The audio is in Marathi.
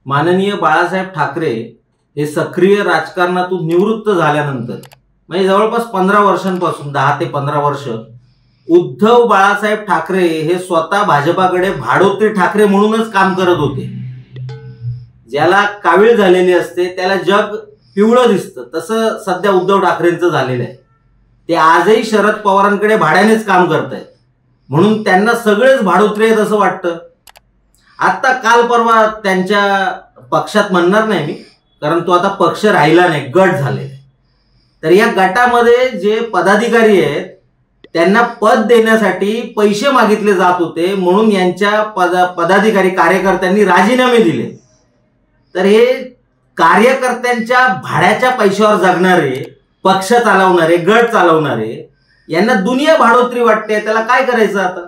माननीय बाळासाहेब ठाकरे हे सक्रिय राजकारणातून निवृत्त झाल्यानंतर म्हणजे जवळपास 15 वर्षांपासून 10 ते 15 वर्ष उद्धव बाळासाहेब ठाकरे हे स्वतः भाजपाकडे भाडोत्री ठाकरे म्हणूनच काम करत होते। ज्याला कावीळ झालेली असते त्याला जग पिवळं दिसतं, तसं सध्या उद्धव ठाकरेंचं झालेलं आहे। ते आजही शरद पवारांकडे भाड्यानेच काम करतायत, म्हणून त्यांना सगळेच भाडोत्री आहेत असं वाटतं। आता काल परवा त्यांच्या पक्षात म्हणणार नाही मी, कारण तो आता पक्ष राहिला नाही, गट झाले। तर या गटामध्ये जे पदाधिकारी आहेत त्यांना पद देण्यासाठी पैसे मागितले जात होते, म्हणून यांच्या पदाधिकारी कार्यकर्त्यांनी राजीनामे दिले। तर हे कार्यकर्त्यांच्या भाड्याच्या पैशावर जगणारे, पक्ष चालवणारे, गट चालवणारे, यांना दुनिया भाडोत्री वाटते। त्याला काय करायचं आता?